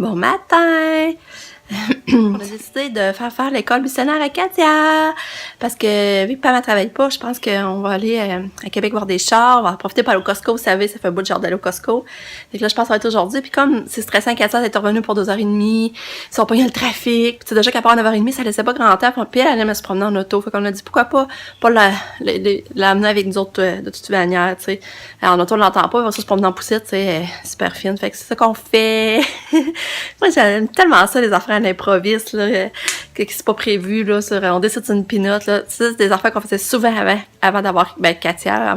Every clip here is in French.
Bon matin! On a décidé de faire l'école missionnaire à Katia. Parce que, vu que Pam ne travaille pas, je pense qu'on va aller à Québec voir des chars. On va en profiter pour aller au Costco. Vous savez, ça fait un bout de genre d'aller au Costco. Fait que là, je pense que ça va être aujourd'hui. Puis comme c'est stressant, Katia d'être revenue pour 2h30. Ils sont pas, il y a le trafic. Puis déjà qu'à part 9h30, ça laissait pas grand temps. Puis elle allait me se promener en auto. Fait qu'on a dit, pourquoi pas l'amener avec nous autres de toute manière, tu sais. En auto, on l'entend pas. Il va se promener en poussette, tu sais, super fine. Fait que c'est ça qu'on fait. Moi, j'aime tellement ça, les affaires à l'improviste, là, que c'est pas prévu, là, on décide sur une pinotte, là. C'est des affaires qu'on faisait souvent avant d'avoir, Katia,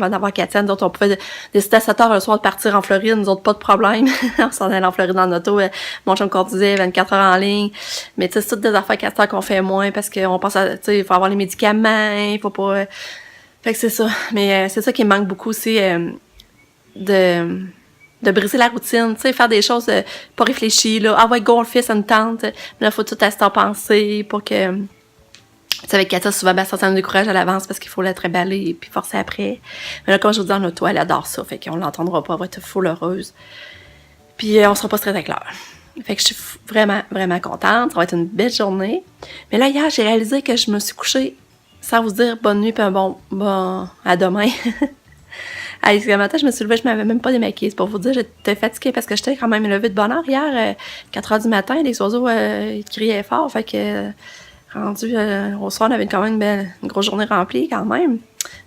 nous autres, on pouvait décider à 7h le soir de partir en Floride, nous autres, pas de problème. On s'en allait en Floride en auto, mon chum conduisait 24 heures en ligne. Mais, tu sais, c'est toutes des affaires Katia qu'on fait moins parce qu'on pense à, tu sais, il faut avoir les médicaments, il faut pas, fait que c'est ça. Mais, c'est ça qui me manque beaucoup, c'est, de briser la routine, tu sais, faire des choses pas réfléchies, là. Ah ouais, go, on le fait, ça me tente. Mais là, faut tout à penser pour que... Tu sais, avec Katia, souvent, ça nous décourage à l'avance parce qu'il faut la trimballer et puis forcer après. Mais là, comme je vous dis, en auto, elle adore ça. Fait qu'on l'entendra pas, elle va être full heureuse. Puis on sera pas stressé avec l'heure. Fait que je suis vraiment, vraiment contente. Ça va être une belle journée. Mais là, hier, j'ai réalisé que je me suis couchée sans vous dire bonne nuit puis un bon à demain. Allez, ce matin, je me suis levée, je m'avais même pas démaquillée. C'est pour vous dire, j'étais fatiguée parce que j'étais quand même levée de bonne heure hier, 4h du matin, les oiseaux ils criaient fort, fait que rendu au soir, on avait quand même une grosse journée remplie quand même.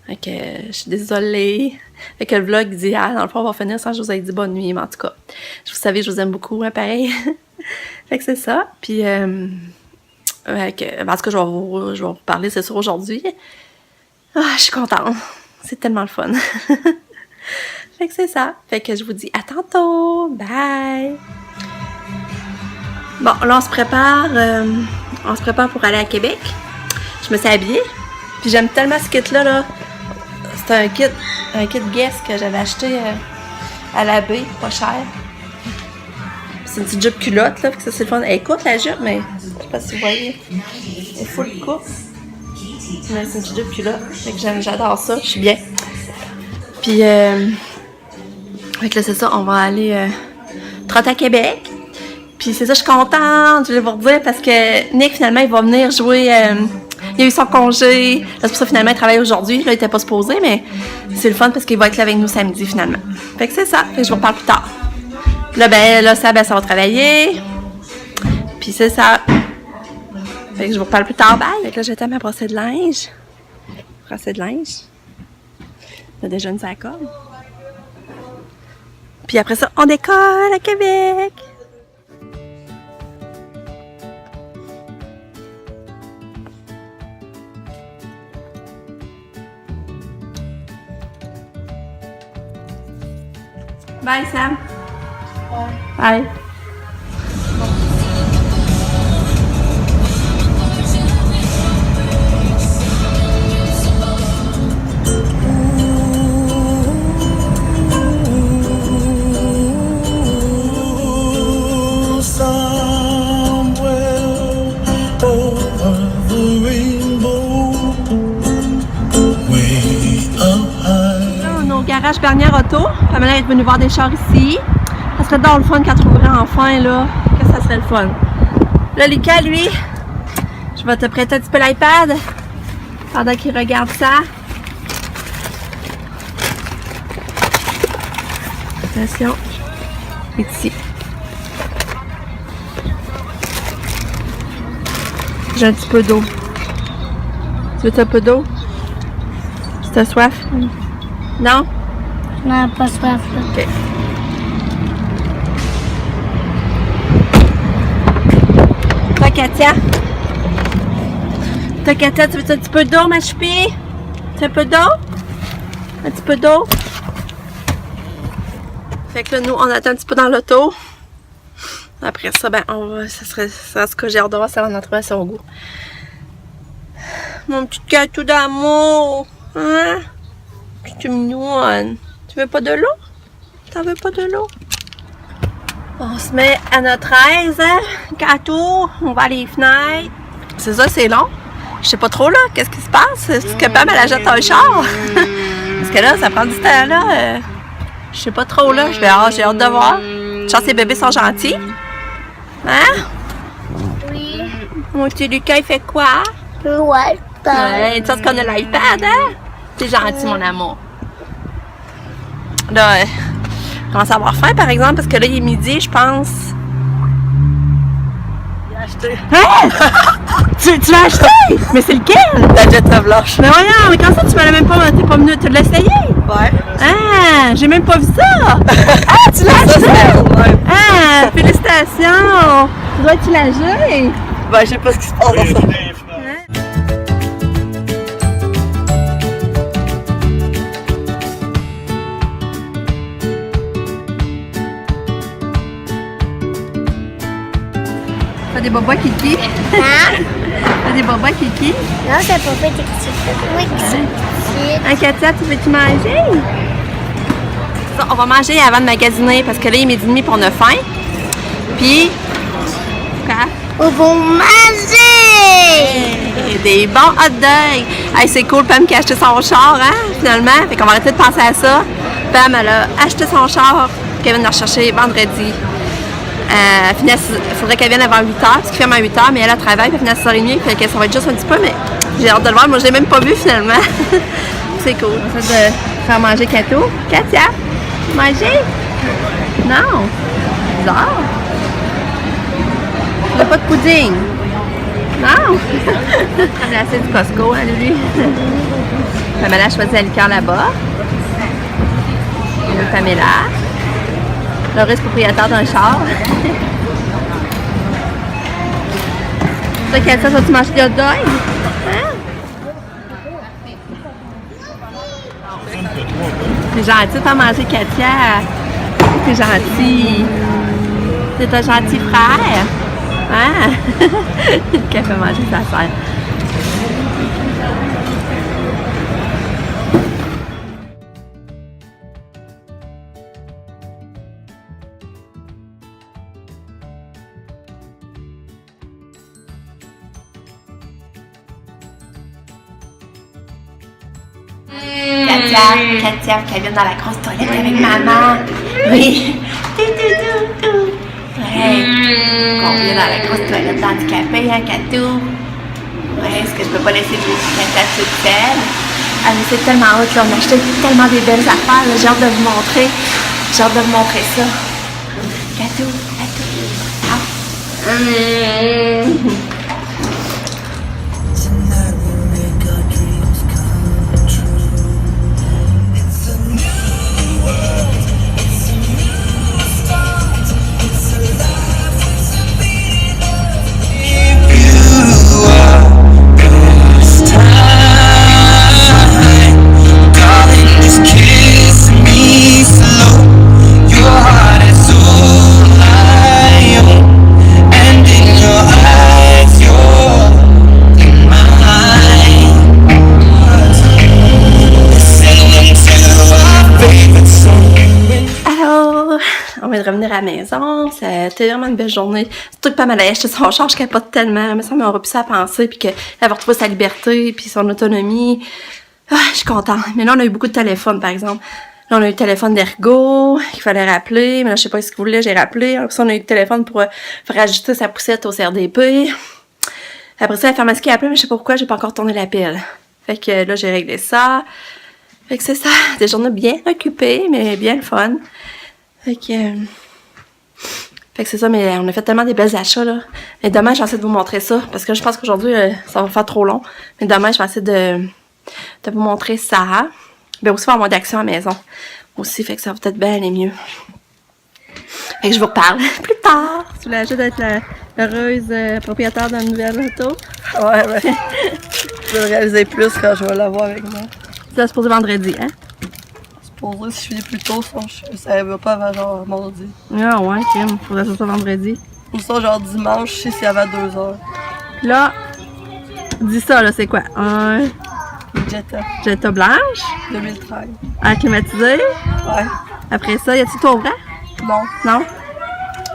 Fait que je suis désolée. Fait que le vlog dit, dans le fond, on va finir sans que je vous ai dit bonne nuit, mais en tout cas, vous savez, je vous aime beaucoup, hein, pareil. Fait que c'est ça. Puis, en tout cas, je vais vous parler, c'est sûr, aujourd'hui. Ah, je suis contente. C'est tellement le fun. Fait que c'est ça. Fait que je vous dis à tantôt. Bye! Bon, là, on se prépare pour aller à Québec. Je me suis habillée. Puis j'aime tellement ce kit-là, là. C'est un kit Guess que j'avais acheté à la baie, pas cher. C'est une petite jupe culotte, là. Fait que ça, c'est le fun. Elle est courte, la jupe, mais je sais pas si vous voyez. Elle est full courte. Mais c'est une petite jupe culotte. Fait que j'adore ça. Je suis bien. Puis, fait que là, c'est ça, on va aller trotter à Québec. Puis c'est ça, je suis contente, je vais vous redire, parce que Nick, finalement, il va venir jouer, il a eu son congé. Là, c'est pour ça, finalement, il travaille aujourd'hui. Là, il était pas supposé, mais c'est le fun parce qu'il va être là avec nous samedi, finalement. Fait que c'est ça, fait que je vous reparle plus tard. Puis là, ça va travailler. Puis c'est ça. Fait que je vous reparle plus tard, bye! Fait que là, j'étais à ma brossée de linge. Brossée de linge. On a déjà une sacoche. Puis après ça, on décolle à Québec! Bye, Sam! Bye! Garage Bernière Auto. Pamela est venue voir des chars ici. Ça serait donc le fun qu'elle trouverait enfin, là. Que ça serait le fun. Là, Lucas, lui, je vais te prêter un petit peu l'iPad pendant qu'il regarde ça. Attention. Ici. J'ai un petit peu d'eau. Tu veux un peu d'eau? Si t'as soif? Non? Non, pas soif. OK. Toi, Katia? Toi, Katia, tu veux un petit peu d'eau, ma chupie? Tu veux un peu d'eau? Un petit peu d'eau? Fait que là, nous, on attend un petit peu dans l'auto. Après ça, ça serait ce que j'ai hâte de voir, ça va en trouver à son goût. Mon petit gâteau d'amour! Hein? Tu es mignonne. Tu veux pas de l'eau? T'en veux pas de l'eau? On se met à notre aise, hein? Gâteau, on va à les fenêtres. C'est ça, c'est long. Je sais pas trop là, qu'est-ce qui se passe? Est-ce que Pam, elle achète un char? Parce que là, ça prend du temps là. Je sais pas trop là. J'ai hâte de voir. Je pense que les bébés sont gentils. Hein? Oui. Mon petit Lucas, il fait quoi? Ouais. Ouais, tu sais qu'on a l'iPad, hein? T'es gentil, mon amour. Là, je commence à avoir faim, par exemple, parce que là, il est midi, je pense. J'ai acheté. Hein? Tu l'as acheté? Mais c'est lequel? La Jetta blanche. Mais voyons, mais quand ça, tu m'as même pas... T'es pas venu... Tu l'as essayé? Ouais. Ah, j'ai même pas vu ça! Ah, tu l'as acheté? Ouais. Ah, félicitations! Tu dois être soulagée! Ben, je sais pas ce qui se passe dans ça. T'as des bobas kiki? Hein? T'as des bobas kiki? Non, c'est pas fait des petits. Oui, c'est petit. Hein, Katia, tu veux-tu manger? Ça, on va manger avant de magasiner parce que là, il est midi et demi pour on a faim. Puis, quoi? On va manger! Des bons hot dogs! Hey, c'est cool, Pam qui a acheté son char, hein, finalement. Fait qu'on va arrêter de penser à ça. Pam, elle a acheté son char. Kevin l'a recherché vendredi. Il faudrait qu'elle vienne avant 8h, parce qu'il ferme à 8h, mais elle travaille, puis elle finit à 6h30, fait que ça va être juste un petit peu, mais j'ai hâte de le voir. Moi, je l'ai même pas vu finalement. C'est cool. On essaie de faire manger Kato. Katia, manger? Non. Bizarre. Tu veux pas de pudding? Non. Elle a assez du Costco, hein, lui. Pamela a choisi la liqueur là-bas. Et Pamela. Lauris, propriétaire d'un char. Toi, Katia, toi, tu manges des hot dogs? Hein? T'es gentil de faire manger, Katia. T'es gentil. C'est un gentil frère. Hein? Qu'elle fait manger sa sœur. Katia, qu'elle vienne dans la grosse toilette avec maman. Oui. Ouais. Qu'on vienne dans la grosse toilette handicapée, hein, Katou? Ouais, est-ce que je peux pas laisser Katia toute seule? Ah, mais c'est tellement hot, là. On a acheté tellement des belles affaires, là. J'ai hâte de vous montrer. J'ai hâte de vous montrer ça. Katou, Katou. Ah. On vient de revenir à la maison, c'était vraiment une belle journée. Surtout que Pam a acheté son char, je capote tellement. Mais ça m'a repris ça à penser, puis qu'elle va retrouver sa liberté, puis son autonomie. Ah, je suis contente. Mais là, on a eu beaucoup de téléphones, par exemple. Là, on a eu le téléphone d'Ergo, qu'il fallait rappeler, mais là, je sais pas ce qu'il voulait, j'ai rappelé. Après ça, on a eu le téléphone pour faire ajuster sa poussette au CRDP. Après ça, la pharmacie qui a appelé, mais je sais pas pourquoi, j'ai pas encore tourné la pile. Fait que là, j'ai réglé ça. Fait que c'est ça, des journées bien occupées, mais bien le fun. Fait que c'est ça, mais on a fait tellement des belles achats, là. Mais demain, je vais essayer de vous montrer ça, parce que je pense qu'aujourd'hui, ça va faire trop long. Mais demain, je vais essayer de vous montrer ça. Ben aussi, avoir moins d'action à la maison. Aussi, fait que ça va peut-être bien aller mieux. Fait que je vous reparle plus tard. Tu l'as d'être la heureuse propriétaire d'une nouvelle auto. Ouais, ben, je vais le réaliser plus quand je vais l'avoir avec moi. Tu l'as supposé vendredi, hein? Pour vrai, si je finis plus tôt, ça va pas avant genre mardi. Ah ouais, Kim, faudrait que ça soit vendredi. Ou ça, genre dimanche, si c'est avant 2h. Puis là, dis ça, là, c'est quoi? Un Jetta, Jetta blanche, 2013. climatisé. Ouais. Après ça, y a-tu tout ouvrant? Non. Non?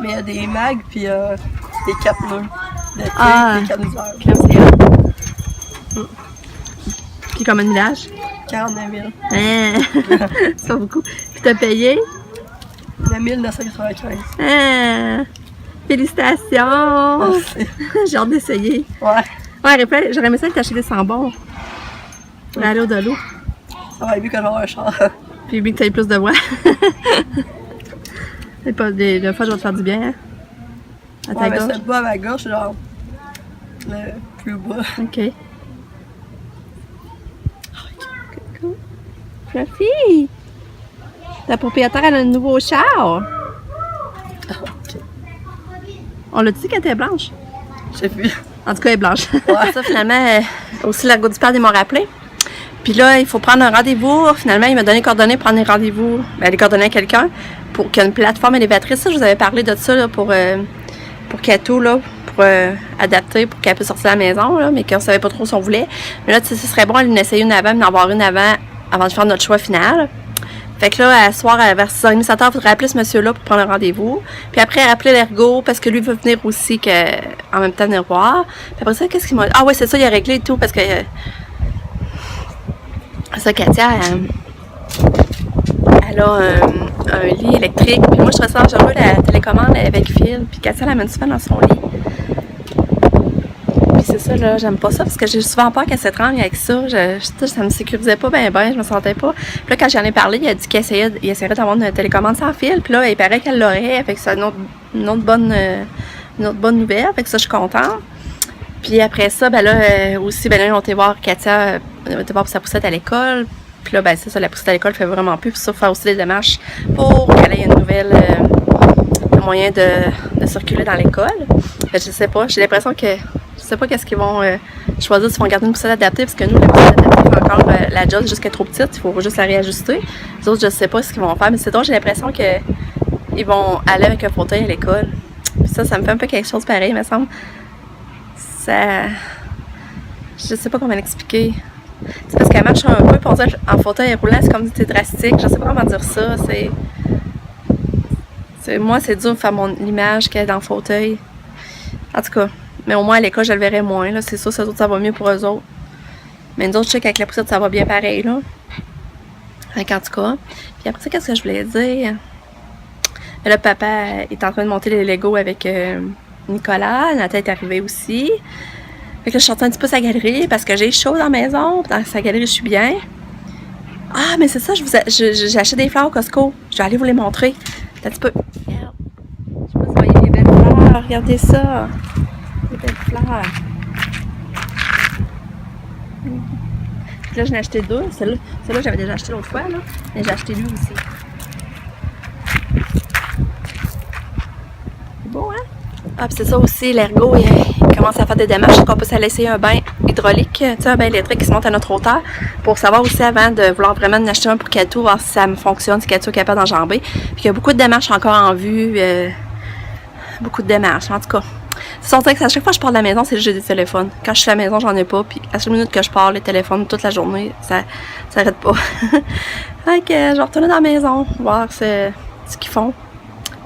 Mais il y a des mags puis des cap pneus. D'été, Ah. des cap d'hiver. Puis là, c'est hot. Puis comme un village? 49 000. Hein? C'est pas beaucoup. Puis t'as payé? 1995. Hein? Félicitations! Merci. J'ai hâte d'essayer. Ouais. Ouais, j'aurais aimé ça que t'achètes des sambons. Pour aller au de l'eau. Ça va être mieux que j'aurai un char. Puis vu que t'as eu plus de voix. C'est pas des fois, je vais te faire du bien. Hein? À ta Ouais, mais gorge. c'est bas à ma gorge, c'est genre le plus bas. OK. Cool. Fluffy! Ta propriétaire, elle a un nouveau char. On l'a dit qu'elle était blanche? Je sais plus. En tout cas, elle est blanche. Ouais. Ça, finalement, aussi, l'ergot du père, ils m'ont rappelé. Puis là, il faut prendre un rendez-vous. Finalement, il m'a donné les coordonnées pour prendre les rendez-vous. Ben, les coordonnées à quelqu'un pour qu'il y ait une plateforme élévatrice. Ça, je vous avais parlé de ça là, pour Kato, là, pour adapter, pour qu'elle puisse sortir de la maison, là, mais qu'on savait pas trop si on voulait. Mais là, ce serait bon d'en essayer une avant, mais d'en avoir une avant de faire notre choix final. Fait que là, à soir, vers 6h30, 7h, il faudrait appeler ce monsieur-là pour prendre un rendez-vous. Puis après, appeler l'ergo, parce que lui veut venir aussi, en même temps venir voir. Puis après ça, qu'est-ce qu'il m'a dit? Ah ouais, c'est ça, il a réglé et tout, parce que... ça, Katia, elle a un lit électrique. Puis moi, je trouvais ça dangereux, la télécommande avec fil. Puis Katia, elle l'amène souvent dans son lit. Puis c'est ça, là, j'aime pas ça parce que j'ai souvent peur qu'elle s'étrangle avec ça. Ça me sécurisait pas ben, je me sentais pas. Puis là, quand j'en ai parlé, il a dit qu'il essaierait d'avoir une télécommande sans fil. Puis là, il paraît qu'elle l'aurait. Fait que c'est une autre bonne nouvelle. Fait que ça, je suis contente. Puis après ça, ben là, aussi, ben là, ils ont été voir Katia, ils ont été voir pour sa poussette à l'école. Puis là, ben c'est ça, la poussette à l'école fait vraiment plus. Puis ça, faire aussi des démarches pour qu'elle ait une nouvelle moyen de circuler dans l'école. Je sais pas, j'ai l'impression que je sais pas qu'est-ce qu'ils vont choisir, s'ils vont garder une poussette adaptée, parce que nous, la poussette adaptée fait encore la job jusqu'à trop petite, il faut juste la réajuster. Les autres, je sais pas ce qu'ils vont faire, mais c'est drôle, j'ai l'impression qu'ils vont aller avec un fauteuil à l'école. Puis ça me fait un peu quelque chose pareil, il me semble. Ça... Je sais pas comment l'expliquer. C'est parce qu'elle marche un peu, pour dire en fauteuil roulant, c'est comme c'est drastique, je sais pas comment dire ça, moi, c'est dur de faire l'image qu'elle est dans le fauteuil. En tout cas, mais au moins à l'école, je le verrai moins. Là. C'est sûr, ça va mieux pour eux autres. Mais nous autres, je sais qu'avec la poussette, ça va bien pareil. Là. En tout cas. Puis après ça, qu'est-ce que je voulais dire? Là, papa est en train de monter les Legos avec Nicolas. Nathan est arrivé aussi. Fait que là, je suis sortie un petit peu sa galerie parce que j'ai chaud dans la maison. Dans sa galerie, je suis bien. Ah, mais c'est ça, j'ai acheté des fleurs au Costco. Je vais aller vous les montrer. Un petit peu. Regarde. Je sais pas si vous voyez les belles fleurs. Regardez ça. Les belles fleurs. Puis là, j'en ai acheté deux. Celle-là, j'avais déjà acheté l'autre fois, là. Mais j'ai acheté lui aussi. C'est beau, hein? Ah, puis c'est ça aussi, l'ergo, il commence à faire des démarches qu'on peut se laisser un bain hydraulique, tu sais, un bain électrique qui se monte à notre hauteur, pour savoir aussi avant de vouloir vraiment en acheter un pour Kato, voir si ça me fonctionne, si Kato est capable d'enjamber. Puis il y a beaucoup de démarches encore en vue, beaucoup de démarches, en tout cas. C'est sûr que à chaque fois que je pars de la maison, c'est juste que j'ai des téléphones. Quand je suis à la maison, j'en ai pas, puis à chaque minute que je pars, les téléphones, toute la journée, ça s'arrête pas. Fait que je vais retourner dans la maison, voir ce qu'ils font.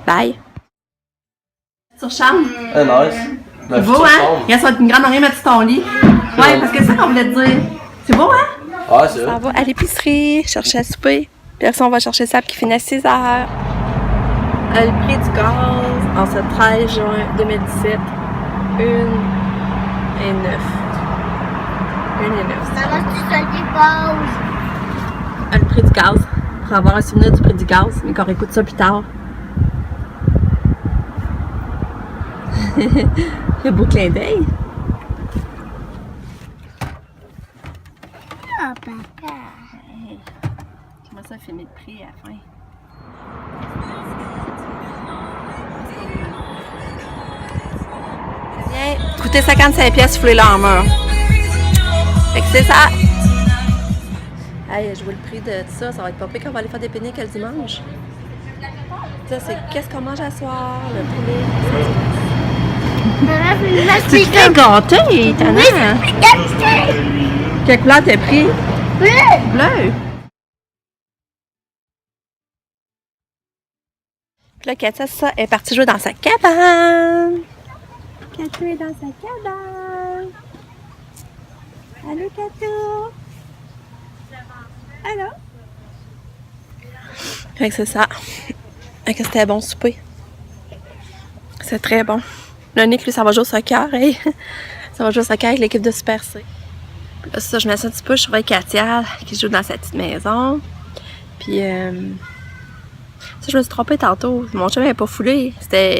Bye! Sur chambre? Nice. C'est beau, hein? Regarde, ça va être une grande oreille, mettre sur ton lit. Ouais, parce que c'est ça qu'on voulait te dire. C'est beau, hein? Ouais, c'est vrai. On va à l'épicerie, chercher à souper. Puis après ça, on va chercher ça qui finit à 6h. Le prix du gaz, en ce 13 juin 2017, 1,09. 1,09. Maman, tu soldes des pauses. Le prix du gaz. Pour avoir un souvenir du prix du gaz, mais qu'on réécoute ça plus tard. Le beau clin d'œil. Oh, papa. Comment ça fait mes prix à la fin? Bien, coûter 55 pièces si vous voulez l'armure. Fait que c'est ça. Hey, je vois le prix de ça, ça va être pas pire quand on va aller faire des pique-niques le dimanche. Ça, c'est qu'est-ce qu'on mange à soir, le poulet. Maman, Tu es très gâtée, Tana. Quelle couleur t'as pris? bleu. Bleu. Puis là, Katia, ça, est partie jouer dans sa cabane. Katia est dans sa cabane. Allô, Katia? Allô? Fait que c'est ça. Fait que c'était un bon souper. C'est très bon. Le Nick, lui, ça va jouer au soccer. Hey. Ça va jouer au soccer avec l'équipe de Super C. Là, ça, je me sens un petit peu, je surveille Katia qui joue dans sa petite maison. Puis, ça, je me suis trompée tantôt. Mon chum n'avait pas foulé.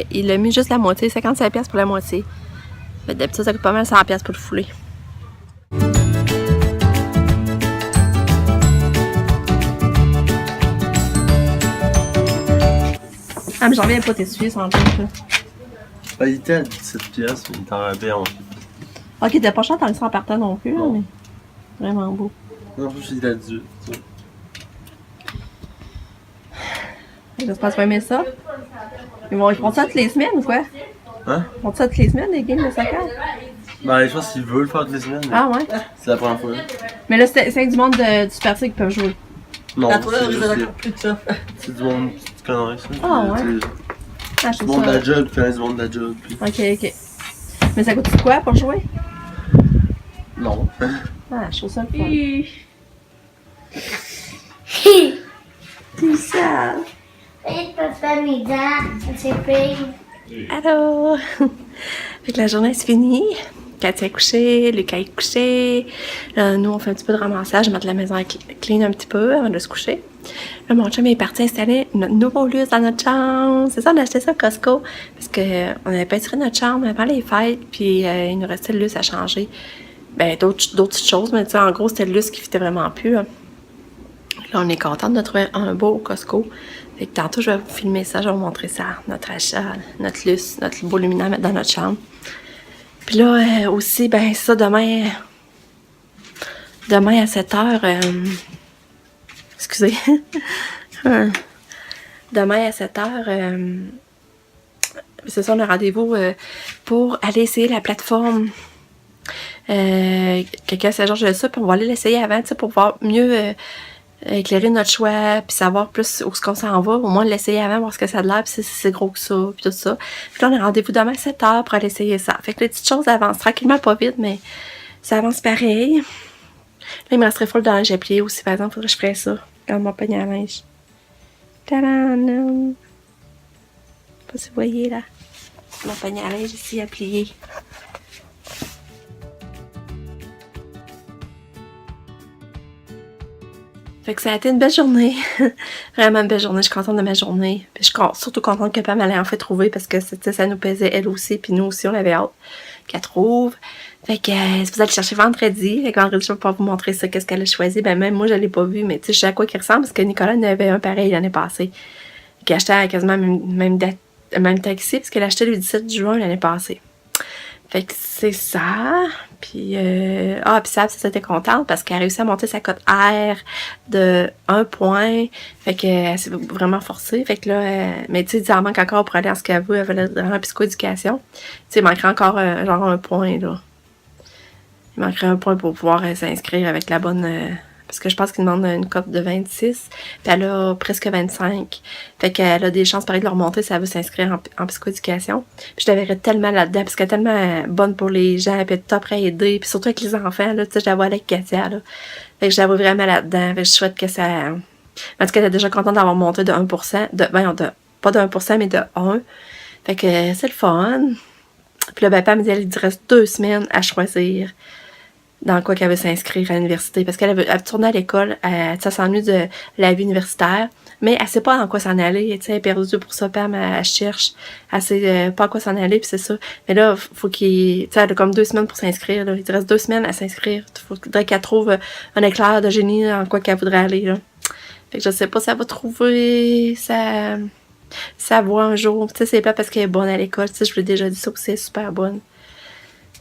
Il a mis juste la moitié, 55$ pour la moitié. Mais d'habitude, ça coûte pas mal 100$ pour le fouler. Ah, mais j'en reviens pas, t'es suivi, son truc, là. Bah, il était à 17$, mais il est en rabais en. Ok, t'es pas cher, t'en laisses en partant non plus, là, Non. mais vraiment beau. Non, je suis à 18$. J'espère que tu vas aimer ça. Ils font ça toutes les semaines ou quoi? Hein? Ils font ça toutes les semaines, les games de soccer? Bah, je pense qu'ils veulent faire toutes les semaines, mais Ah ouais? c'est la première fois. Mais là, c'est du monde du Super C qui peuvent jouer. Non, La tournée, on risque c'est d'avoir plus de ça. c'est du monde qui connaît ça. Ah, ouais? C'est Ah, je du trouve monde de ça... la job qui connaît du monde de la job. Puis... Ok. Mais ça coûte quoi pour jouer? Non. Ah, je trouve ça le fun. Tout ça. Et papa, mes dents, c'est pire. Allô! Fait que la journée est finie. Katia est couchée, Lucas est couché. Nous, on fait un petit peu de ramassage, mettre la maison clean un petit peu avant de se coucher. Là, mon chum est parti installer notre nouveau lustre dans notre chambre. C'est ça, on a acheté ça au Costco. Parce qu'on avait peinturé notre chambre avant les fêtes, puis il nous restait le lustre à changer. Ben, d'autres petites choses, mais tu sais, en gros, c'était le lustre qui fitait vraiment plus. Là, on est content de trouver un beau au Costco. Fait que tantôt, je vais vous filmer ça, je vais vous montrer ça, notre achat, notre lustre, notre beau luminaire à mettre dans notre chambre. Puis là, aussi, ben ça, demain à 7h, excusez, demain à 7h, c'est ça, on a rendez-vous pour aller essayer la plateforme. Quelqu'un s'agence de ça, puis on va aller l'essayer avant, tu sais, pour voir mieux éclairer notre choix, puis savoir plus où est-ce qu'on s'en va, au moins l'essayer avant, voir ce que ça a de l'air, puis si c'est gros que ça, puis tout ça. Puis là, on a rendez-vous demain à 7h pour aller essayer ça. Fait que les petites choses avancent tranquillement, pas vite, mais ça avance pareil. Là, il me resterait full dans le linge à plier aussi, par exemple, faudrait que je ferais ça, dans mon panier à linge. Tadam! Je sais pas si vous voyez, là. Mon panier à linge ici à plier. Fait que ça a été une belle journée. Vraiment une belle journée. Je suis contente de ma journée. Puis je suis surtout contente que Pam allait en fait trouver parce que ça nous pesait elle aussi. Puis nous aussi, on avait hâte qu'elle trouve. Fait que vous allez chercher vendredi. Fait que vendredi, je vais pouvoir vous montrer ça, qu'est-ce qu'elle a choisi. Ben même moi, je l'ai pas vu, mais tu sais, je sais à quoi il ressemble parce que Nicolas en avait un pareil l'année passée. Qui achetait à quasiment même taxi parce qu'elle achetait le 17 juin l'année passée. Fait que c'est ça. Puis, puis Sab, c'était contente parce qu'elle a réussi à monter sa cote R de 1 point. Fait qu'elle s'est vraiment forcée. Fait que là, mais tu sais, il en manque encore pour aller en ce qu'elle veut. Elle veut aller en psychoéducation. Tu sais, il manquerait encore genre 1 point, là. Il manquerait 1 point pour pouvoir s'inscrire avec la bonne... parce que je pense qu'il demande une cote de 26. Puis elle a presque 25. Fait qu'elle a des chances pareil de leur remonter si elle veut s'inscrire en psychoéducation. Puis je la verrais tellement là-dedans, parce qu'elle est tellement bonne pour les gens, puis elle est top à aider. Puis surtout avec les enfants, là, tu sais, je la vois avec Katia, là. Fait que je la vois vraiment là-dedans. Fait que je souhaite que ça... En tout cas, elle est déjà contente d'avoir monté de 1%. Pas de 1%, mais de 1. Fait que c'est le fun. Puis là, ben, Pam me dit, il reste 2 semaines à choisir dans quoi qu'elle veut s'inscrire à l'université. Parce qu'elle veut tourner à l'école, ça s'ennuie de la vie universitaire, mais elle sait pas dans quoi s'en aller. Tu sais, elle est perdue pour ça, Pam, elle cherche. Elle sait pas à quoi s'en aller, puis c'est ça. Mais là, faut qu'il... Tu sais, elle a comme 2 semaines pour s'inscrire, là. Il te reste 2 semaines à s'inscrire. Faudrait qu'elle trouve un éclair de génie dans quoi qu'elle voudrait aller, là. Fait que je sais pas si elle va trouver sa voie un jour. Tu sais, c'est pas parce qu'elle est bonne à l'école. Tu sais, je vous l'ai déjà dit ça aussi, elle est super bonne.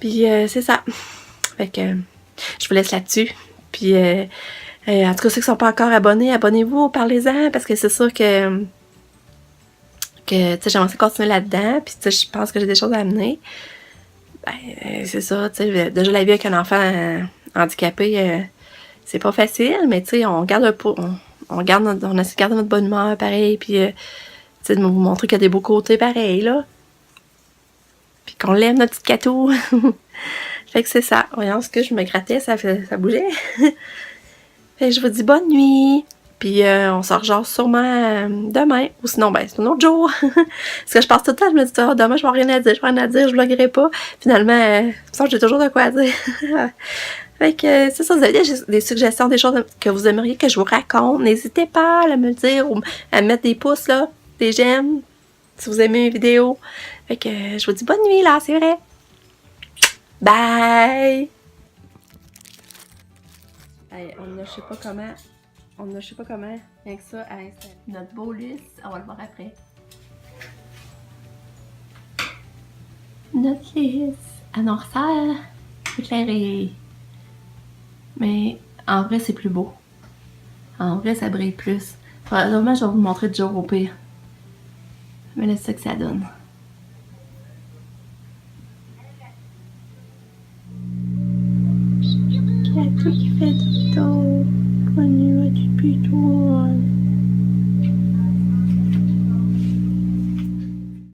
Puis c'est ça. Fait que je vous laisse là-dessus. Puis en tout cas, ceux qui sont pas encore abonnés, abonnez-vous, parlez-en, parce que c'est sûr que tu sais, j'aimerais ça continuer là-dedans. Puis tu sais, je pense que j'ai des choses à amener. Ben, c'est ça, tu sais, déjà la vie avec un enfant handicapé, c'est pas facile, mais tu sais, on garde un peu, on essaie de garder notre bonne humeur, pareil, puis tu sais, de vous montrer qu'il y a des beaux côtés, pareil, là. Puis qu'on l'aime, notre petit catou. Fait que c'est ça. Voyons ce que je me grattais, ça bougeait. Fait que je vous dis bonne nuit. Puis on se rejoint sûrement demain. Ou sinon, ben, c'est un autre jour. Parce que je passe tout le temps, je me dis, oh, demain, je vais rien à dire, je vloggerai pas. Finalement, j'ai toujours de quoi dire. Fait que c'est ça, vous avez des suggestions, des choses que vous aimeriez que je vous raconte, n'hésitez pas à me le dire ou à mettre des pouces là, des j'aime, si vous aimez mes vidéos. Fait que je vous dis bonne nuit là, c'est vrai. Bye! Hey, on a je sais pas comment, rien que ça à installer. Notre beau lys, on va le voir après. Notre lys, annonceur, éclairé. Mais en vrai, c'est plus beau. En vrai, ça brille plus. Probablement, je vais vous montrer du jour au pire. Mais là, c'est ça que ça donne. Qui a tout qui fait du dos. Bonne nuit, du putois.